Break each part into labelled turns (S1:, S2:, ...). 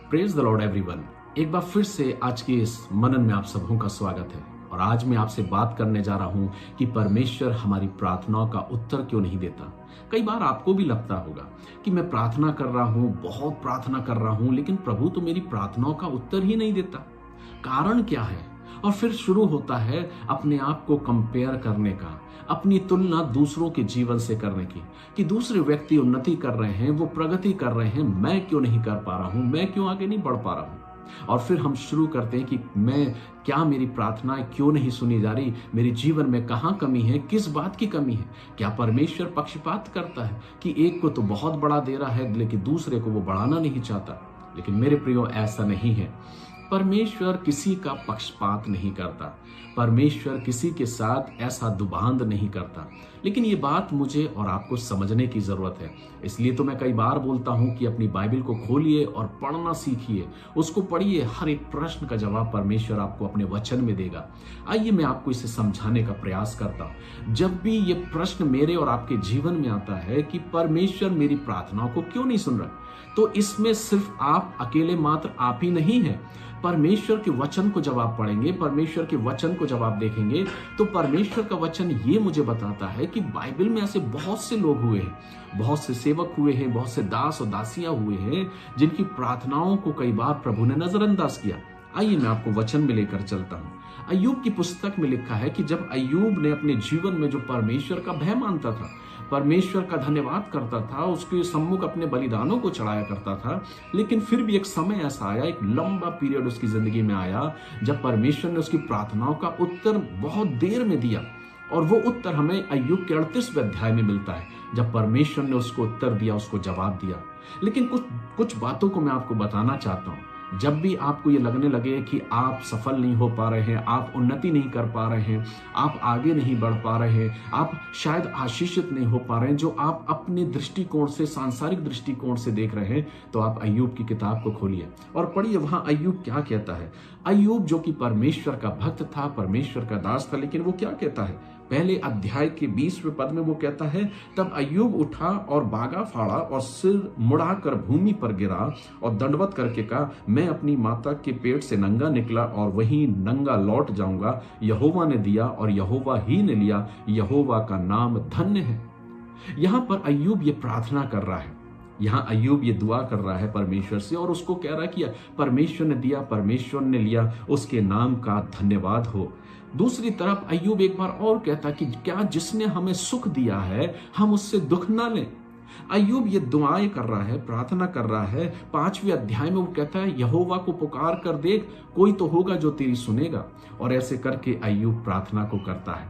S1: Praise the Lord everyone. एक बार फिर से आज के इस मनन में आप सबों का स्वागत है। और आज मैं आपसे बात करने जा रहा हूं कि परमेश्वर हमारी प्रार्थनाओं का उत्तर क्यों नहीं देता। कई बार आपको भी लगता होगा कि मैं प्रार्थना कर रहा हूं, बहुत प्रार्थना कर रहा हूं, लेकिन प्रभु तो मेरी प्रार्थनाओं का उत्तर ही नहीं देता। कारण क्या है? और फिर शुरू होता है अपने आप को कंपेयर करने का, अपनी तुलना दूसरों के जीवन से करने की, कि दूसरे व्यक्ति उन्नति कर रहे हैं, वो प्रगति कर रहे हैं, मैं क्यों नहीं कर पा रहा हूं, मैं क्यों आगे नहीं बढ़ पा रहा हूं। और फिर हम शुरू करते हैं कि मेरी प्रार्थनाएं क्यों नहीं सुनी जा रही, मेरे जीवन में कहां कमी है, किस बात की कमी है। क्या परमेश्वर पक्षपात करता है कि एक को तो बहुत बड़ा दे रहा है लेकिन दूसरे को वो बढ़ाना नहीं चाहता? लेकिन मेरे प्रियो, ऐसा नहीं है। परमेश्वर किसी का पक्षपात नहीं करता, परमेश्वर किसी के साथ ऐसा दुबांध नहीं करता। लेकिन ये बात मुझे और आपको समझने की जरूरत है। इसलिए तो मैं कई बार बोलता हूं कि अपनी बाइबल को खोलिए और पढ़ना सीखिए, उसको पढ़िए। हर एक प्रश्न का जवाब परमेश्वर आपको अपने वचन में देगा। आइए मैं आपको इसे समझाने का प्रयास करता हूं। जब भी ये प्रश्न मेरे और आपके जीवन में आता है कि परमेश्वर मेरी प्रार्थनाओं को क्यों नहीं सुन रहा, तो इसमें सिर्फ आप अकेले मात्र आप ही नहीं है। परमेश्वर के वचन को जब आप पढ़ेंगे, परमेश्वर के वचन को जब आप देखेंगे, तो परमेश्वर का वचन ये मुझे बताता है कि बाइबल में ऐसे बहुत से लोग हुए हैं, बहुत से सेवक हुए हैं, बहुत से दास और दासियां हुए हैं जिनकी प्रार्थनाओं को कई बार प्रभु ने नजरअंदाज किया। आइए मैं आपको वचन में लेकर चलता हूं। अय्यूब की पुस्तक में लिखा है कि जब अय्यूब ने अपने जीवन में जो परमेश्वर का भय मानता था, परमेश्वर का धन्यवाद करता था, उसके सम्मुख अपने बलिदानों को चढ़ाया करता था, लेकिन फिर भी एक समय ऐसा आया, एक लंबा पीरियड उसकी जिंदगी में आया जब परमेश्वर ने उसकी प्रार्थनाओं का उत्तर बहुत देर में दिया। और वो उत्तर हमें अय्यूब के 38वें अध्याय में मिलता है, जब परमेश्वर ने उसको उत्तर दिया, उसको जवाब दिया। लेकिन कुछ बातों को मैं आपको बताना चाहता हूं। जब भी आपको ये लगने लगे कि आप सफल नहीं हो पा रहे हैं, आप उन्नति नहीं कर पा रहे हैं, आप आगे नहीं बढ़ पा रहे हैं, आप शायद आशीषित नहीं हो पा रहे हैं, जो आप अपने दृष्टिकोण से, सांसारिक दृष्टिकोण से देख रहे हैं, तो आप अय्यूब की किताब को खोलिए और पढ़िए वहां अय्यूब क्या कहता है। अय्यूब जो कि परमेश्वर का भक्त था, परमेश्वर का दास था, लेकिन वो क्या कहता है? पहले अध्याय के 20वें पद में वो कहता है, तब अय्यूब उठा और बागा फाड़ा और सिर मुड़ाकर भूमि पर गिरा और दंडवत करके कहा, मैं अपनी माता के पेट से नंगा निकला और वहीं नंगा लौट जाऊंगा। यहोवा ने दिया और यहोवा ही ने लिया, यहोवा का नाम धन्य है। यहां पर अय्यूब ये प्रार्थना कर रहा है, यहां अय्यूब ये दुआ कर रहा है परमेश्वर से, और उसको कह रहा है कि परमेश्वर ने दिया, परमेश्वर ने लिया, उसके नाम का धन्यवाद हो। दूसरी तरफ अय्यूब एक बार और कहता कि क्या जिसने हमें सुख दिया है हम उससे दुख ना लें। अय्यूब ये दुआएं कर रहा है, प्रार्थना कर रहा है। 5वें अध्याय में वो कहता है, यहोवा को पुकार कर देख, कोई तो होगा जो तेरी सुनेगा। और ऐसे करके अय्यूब प्रार्थना को करता है।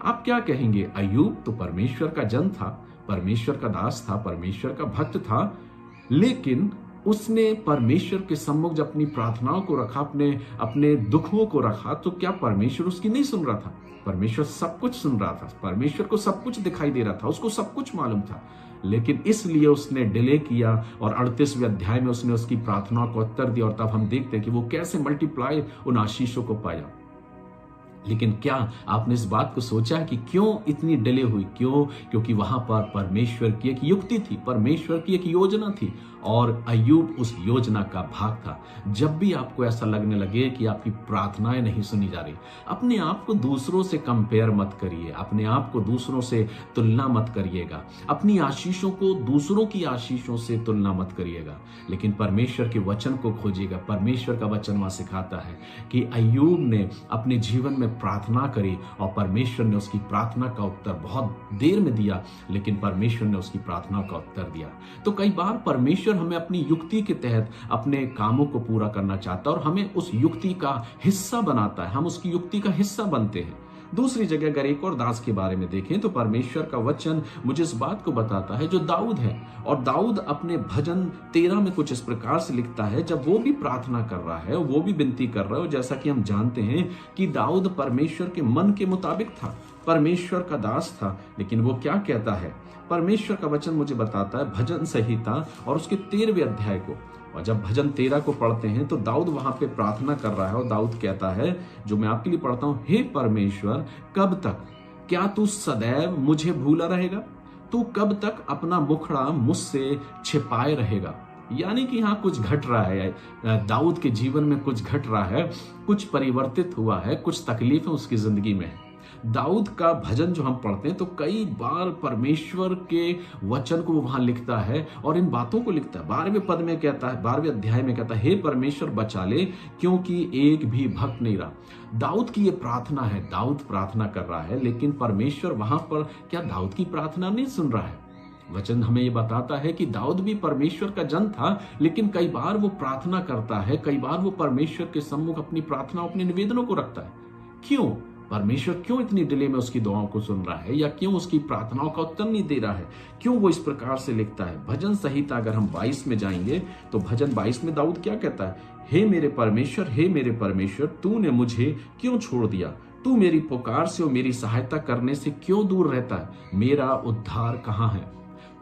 S1: आप क्या कहेंगे? अय्यूब तो परमेश्वर का जन था, परमेश्वर का दास था, परमेश्वर का भक्त था, लेकिन उसने परमेश्वर के सम्मुख जब अपनी प्रार्थनाओं को रखा, अपने दुखों को रखा, तो क्या परमेश्वर उसकी नहीं सुन रहा था? परमेश्वर सब कुछ सुन रहा था, परमेश्वर को सब कुछ दिखाई दे रहा था, उसको सब कुछ मालूम था। लेकिन इसलिए उसने डिले किया और 38वें अध्याय में उसने उसकी प्रार्थनाओं को उत्तर दिया। और तब हम देखते हैं कि वो कैसे मल्टीप्लाई उन आशीषों को पाया। लेकिन क्या आपने इस बात को सोचा कि क्यों इतनी डिले हुई? क्यों? क्योंकि वहां पर परमेश्वर की एक युक्ति थी, परमेश्वर की एक योजना थी, और अय्यूब उस योजना का भाग था। जब भी आपको ऐसा लगने लगे कि आपकी प्रार्थनाएं नहीं सुनी जा रही, अपने आप को दूसरों से कंपेयर मत करिए, अपने आप को दूसरों से तुलना मत करिएगा, अपनी आशीषों को दूसरों की आशीषों से तुलना मत करिएगा, लेकिन परमेश्वर के वचन को खोजिएगा। परमेश्वर का वचन वहां सिखाता है कि अय्यूब ने अपने जीवन में प्रार्थना करी और परमेश्वर ने उसकी प्रार्थना का उत्तर बहुत देर में दिया, लेकिन परमेश्वर ने उसकी प्रार्थना का उत्तर दिया। तो कई बार परमेश्वर हमें अपनी युक्ति के तहत अपने कामों को पूरा करना चाहता है और हमें उस युक्ति का हिस्सा बनाता है, हम उसकी युक्ति का हिस्सा बनते हैं। दूसरी जगह अगर एक और दास के बारे में देखें तो परमेश्वर का वचन मुझे इस बात को बताता है, जो दाऊद है। और दाऊद अपने भजन 13 में कुछ इस प्रकार से लिखता है, जब वो भी प्रार्थना कर रहा है, वो भी विनती कर रहा है, और जैसा कि हम जानते हैं कि दाऊद परमेश्वर के मन के मुताबिक था, परमेश्वर का दास था। लेकिन वो क्या कहता है? परमेश्वर का वचन मुझे बताता है भजन संहिता और उसके 13वें अध्याय को, और जब भजन 13 को पढ़ते हैं तो दाऊद वहां पे प्रार्थना कर रहा है और दाऊद कहता है, जो मैं आपके लिए पढ़ता हूं, हे परमेश्वर, कब तक? क्या तू सदैव मुझे भूला रहेगा? तू कब तक अपना मुखड़ा मुझसे छिपाए रहेगा? यानी कि यहाँ कुछ घट रहा है, दाऊद के जीवन में कुछ घट रहा है, कुछ परिवर्तित हुआ है, कुछ तकलीफें उसकी जिंदगी में है। दाऊद का भजन जो हम पढ़ते हैं तो कई बार परमेश्वर के वचन को वो वहां लिखता है और इन बातों को लिखता है। 12वें पद में कहता है, 12वें अध्याय में कहता है, हे परमेश्वर बचा ले, क्योंकि एक भी भक्त नहीं रहा। दाऊद की ये प्रार्थना है, दाऊद प्रार्थना कर रहा है, लेकिन परमेश्वर वहां पर क्या दाऊद की प्रार्थना नहीं सुन रहा है? वचन हमें ये बताता है कि दाऊद भी परमेश्वर का जन था, लेकिन कई बार वो प्रार्थना करता है, कई बार वो परमेश्वर के सम्मुख अपनी प्रार्थना, अपने निवेदनों को रखता है। क्यों? परमेश्वर क्यों इतनी डिले में उसकी दुआओं को सुन रहा है, या क्यों उसकी प्रार्थनाओं का उत्तर नहीं दे रहा है? क्यों वो इस प्रकार से लिखता है? भजन संहिता अगर हम 22 में जाएंगे तो भजन 22 में दाऊद क्या कहता है? हे मेरे परमेश्वर, हे मेरे परमेश्वर, तूने मुझे क्यों छोड़ दिया? तू मेरी पुकार से और मेरी सहायता करने से क्यों दूर रहता है? मेरा उद्धार कहाँ है?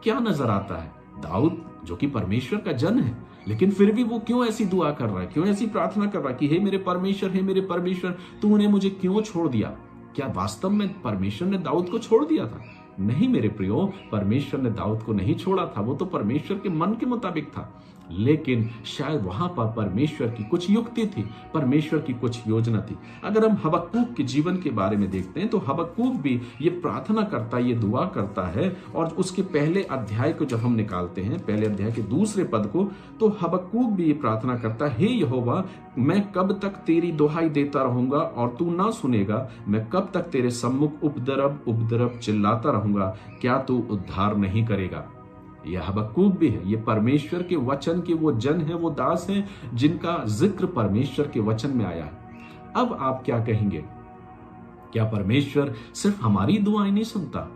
S1: क्या नजर आता है? दाऊद जो कि परमेश्वर का जन है, लेकिन फिर भी वो क्यों ऐसी दुआ कर रहा है, क्यों ऐसी प्रार्थना कर रहा है कि हे मेरे परमेश्वर, हे मेरे परमेश्वर, तूने मुझे क्यों छोड़ दिया? क्या वास्तव में परमेश्वर ने दाऊद को छोड़ दिया था? नहीं मेरे प्रियो, परमेश्वर ने दाऊद को नहीं छोड़ा था, वो तो परमेश्वर के मन के मुताबिक था, लेकिन शायद वहां पर परमेश्वर की कुछ युक्ति थी, परमेश्वर की कुछ योजना थी। अगर हम हबक्कूक के जीवन के बारे में देखते हैं तो हबक्कूक भी ये प्रार्थना करता है, ये दुआ करता है, और उसके पहले अध्याय को जब हम निकालते हैं, पहले अध्याय के दूसरे पद को, तो हबक्कूक भी ये प्रार्थना करता है, हे यहोवा, मैं कब तक तेरी दुहाई देता रहूंगा और तू ना सुनेगा? मैं कब तक तेरे सम्मुख उपद्रव उपद्रव चिल्लाता रहूंगा? क्या तू उद्धार नहीं करेगा? यह हबक्कूक भी है, ये परमेश्वर के वचन के वो जन है, वो दास हैं जिनका जिक्र परमेश्वर के वचन में आया है। अब आप क्या कहेंगे? क्या परमेश्वर सिर्फ हमारी दुआएं नहीं सुनता,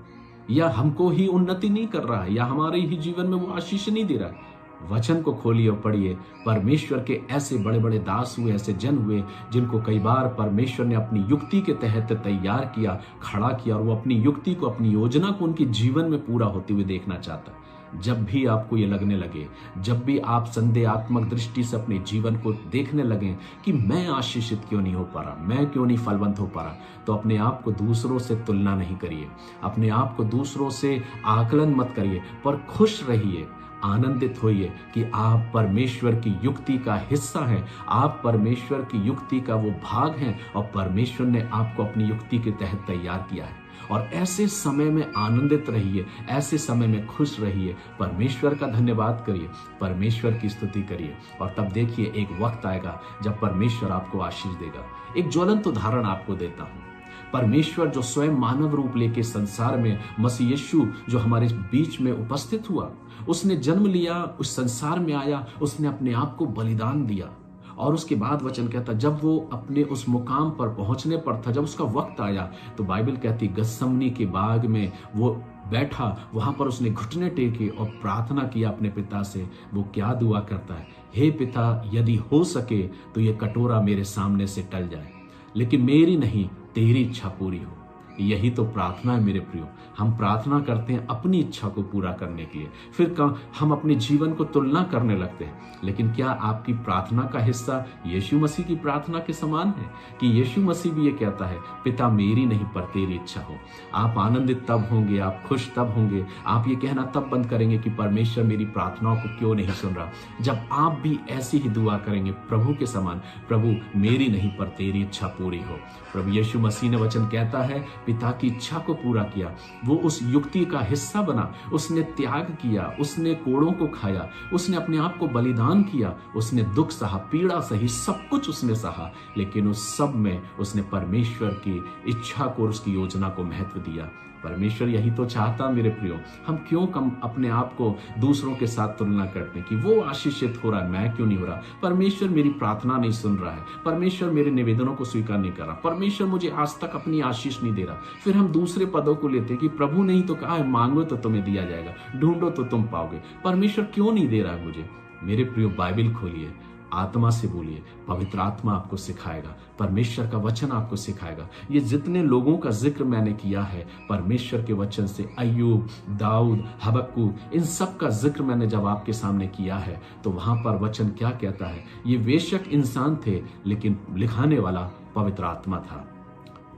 S1: या हमको ही उन्नति नहीं कर रहा है, या हमारे ही जीवन में वो आशीष नहीं दे रहा है? वचन को खोलिए और पढ़िए। परमेश्वर के ऐसे बड़े बड़े दास हुए, ऐसे जन हुए, जिनको कई बार परमेश्वर ने अपनी युक्ति के तहत तैयार किया, खड़ा किया, और वो अपनी युक्ति को, अपनी योजना को उनके जीवन में पूरा होते हुए देखना चाहता है। जब भी आपको ये लगने लगे, जब भी आप संदेहात्मक दृष्टि से अपने जीवन को देखने लगे कि मैं आशीषित क्यों नहीं हो पा रहा, मैं क्यों नहीं फलवंत हो पा रहा, तो अपने आप को दूसरों से तुलना नहीं करिए, अपने आप को दूसरों से आकलन मत करिए, पर खुश रहिए, आनंदित होइए कि आप परमेश्वर की युक्ति का हिस्सा हैं, आप परमेश्वर की युक्ति का वो भाग हैं, और परमेश्वर ने आपको अपनी युक्ति के तहत तैयार किया है। और ऐसे समय में आनंदित रहिए, ऐसे समय में खुश रहिए, परमेश्वर का धन्यवाद करिए, परमेश्वर की स्तुति करिए, और तब देखिए एक वक्त आएगा जब परमेश्वर आपको आशीष देगा। एक ज्वलंत उदाहरण आपको देता हूं। परमेश्वर जो स्वयं मानव रूप लेके संसार में, मसीह यीशु जो हमारे बीच में उपस्थित हुआ, उसने जन्म लिया, उस संसार में आया, उसने अपने आप को बलिदान दिया, और उसके बाद वचन कहता जब वो अपने उस मुकाम पर पहुंचने पर था, जब उसका वक्त आया, तो बाइबल कहती गत्समनी के बाग में वो बैठा, वहां पर उसने घुटने टेके और प्रार्थना किया अपने पिता से। वो क्या दुआ करता है? हे पिता, यदि हो सके तो ये कटोरा मेरे सामने से टल जाए, लेकिन मेरी नहीं तेरी इच्छा पूरी हो। यही तो प्रार्थना है मेरे प्रियो। हम प्रार्थना करते हैं अपनी इच्छा को पूरा करने के लिए, फिर हम अपने जीवन को तुलना करने लगते हैं। लेकिन क्या आपकी प्रार्थना का हिस्सा यीशु मसीह की प्रार्थना के समान है कि यीशु मसीह भी ये कहता है, पिता मेरी नहीं पर तेरी इच्छा हो। आप आनंदित तब होंगे, आप खुश तब होंगे, आप ये कहना तब बंद करेंगे कि परमेश्वर मेरी प्रार्थनाओं को क्यों नहीं सुन रहा, जब आप भी ऐसी ही दुआ करेंगे प्रभु के समान, प्रभु मेरी नहीं पर तेरी इच्छा पूरी हो। प्रभु यीशु मसीह ने वचन कहता है, पिता की इच्छा को पूरा किया, वो उस युक्ति का हिस्सा बना, उसने त्याग किया, उसने कोड़ों को खाया, उसने अपने आप को बलिदान किया, उसने दुख सहा, पीड़ा सही, सब कुछ उसने सहा, लेकिन उस सब में उसने परमेश्वर की इच्छा को और उसकी योजना को महत्व दिया। परमेश्वर यही तो चाहता मेरे प्रियो। हम क्यों कम अपने आप को दूसरों के साथ तुलना करते हैं कि वो आशीषित हो रहा है, मैं क्यों नहीं हो रहा, परमेश्वर मेरी प्रार्थना नहीं सुन रहा है, परमेश्वर मेरे निवेदनों को स्वीकार नहीं कर रहा, परमेश्वर मुझे आज तक अपनी आशीष नहीं दे रहा। फिर हम दूसरे पदों को लेते हैं कि प्रभु ने ही तो कहा है, मांगो तो तुम्हें दिया जाएगा, ढूंढो तो तुम पाओगे। परमेश्वर क्यों नहीं दे रहा है मुझे? मेरे प्रियो, बाइबल खोलिए, आत्मा से बोलिए, पवित्र आत्मा आपको सिखाएगा, परमेश्वर का वचन आपको सिखाएगा। ये जितने लोगों का जिक्र मैंने किया है परमेश्वर के वचन से, अय्यूब, दाऊद, हबक्कूक, इन सब का जिक्र मैंने जब आपके सामने किया है, तो वहां पर वचन क्या कहता है? ये बेशक इंसान थे, लेकिन लिखाने वाला पवित्र आत्मा था।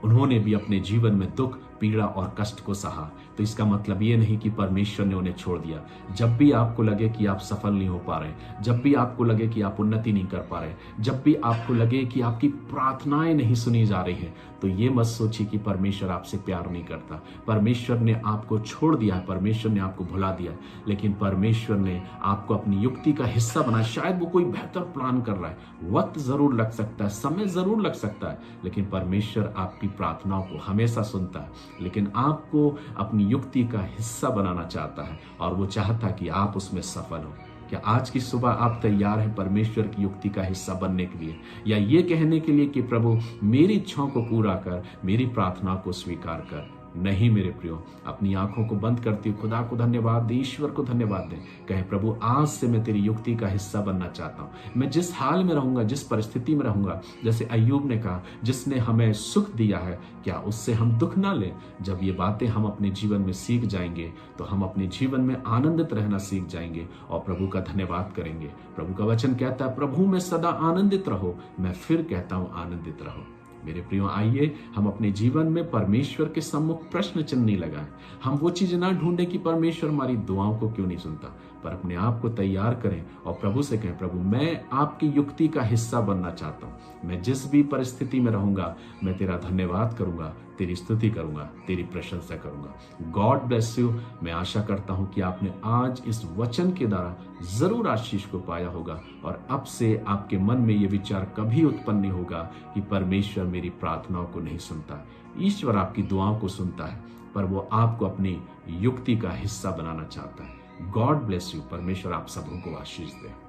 S1: उन्होंने भी अपने जीवन में दुख, पीड़ा और कष्ट को सहा, तो इसका मतलब ये नहीं कि परमेश्वर ने उन्हें छोड़ दिया। जब भी आपको लगे कि आप सफल नहीं हो पा रहे, जब भी आपको लगे कि आप उन्नति नहीं कर पा रहे, जब भी आपको लगे कि आपकी प्रार्थनाएं नहीं सुनी जा रही हैं, तो ये मत सोचिए कि परमेश्वर आपसे प्यार नहीं करता। परमेश्वर ने आपको छोड़ दिया है, परमेश्वर ने आपको भुला दिया है, लेकिन परमेश्वर ने आपको अपनी युक्ति का हिस्सा बनाया। शायद वो कोई बेहतर प्लान कर रहा है, वक्त जरूर लग सकता है, समय जरूर लग सकता है, लेकिन परमेश्वर आपकी प्रार्थनाओं को हमेशा सुनता है, लेकिन आपको अपनी युक्ति का हिस्सा बनाना चाहता है और वो चाहता है कि आप उसमें सफल हो। क्या आज की सुबह आप तैयार हैं परमेश्वर की युक्ति का हिस्सा बनने के लिए, या ये कहने के लिए कि प्रभु मेरी इच्छाओं को पूरा कर, मेरी प्रार्थना को स्वीकार कर? नहीं मेरे प्रियो, अपनी आंखों को बंद करती हुए खुदा को धन्यवाद दे, ईश्वर को धन्यवाद दे। कहे प्रभु आज से मैं तेरी युक्ति का हिस्सा बनना चाहता हूं। मैं जिस हाल में रहूंगा, जिस परिस्थिति में रहूंगा, जैसे अय्यूब ने कहा, जिसने हमें सुख दिया है क्या उससे हम दुख ना लें? जब ये बातें हम अपने जीवन में सीख जाएंगे तो हम अपने जीवन में आनंदित रहना सीख जाएंगे और प्रभु का धन्यवाद करेंगे। प्रभु का वचन कहता है प्रभु में सदा आनंदित रहो, मैं फिर कहता हूं आनंदित रहो। मेरे प्रियो, आइए हम अपने जीवन में परमेश्वर के सम्मुख प्रश्न चिन्ह नहीं लगाएं। हम वो चीज ना ढूंढें कि परमेश्वर हमारी दुआओं को क्यों नहीं सुनता, पर अपने आप को तैयार करें और प्रभु से कहें प्रभु मैं आपकी युक्ति का हिस्सा बनना चाहता हूं। मैं जिस भी परिस्थिति में रहूंगा मैं तेरा धन्यवाद करूंगा, तेरी स्तुति करूंगा, तेरी प्रशंसा करूंगा। God bless you. मैं आशा करता हूं कि आपने आज इस वचन के द्वारा जरूर आशीष को पाया होगा और अब से आपके मन में यह विचार कभी उत्पन्न नहीं होगा कि परमेश्वर मेरी प्रार्थनाओं को नहीं सुनता। ईश्वर आपकी दुआओं को सुनता है, पर वो आपको अपनी युक्ति का हिस्सा बनाना चाहता है। God bless you. परमेश्वर आप सबों को आशीष दे।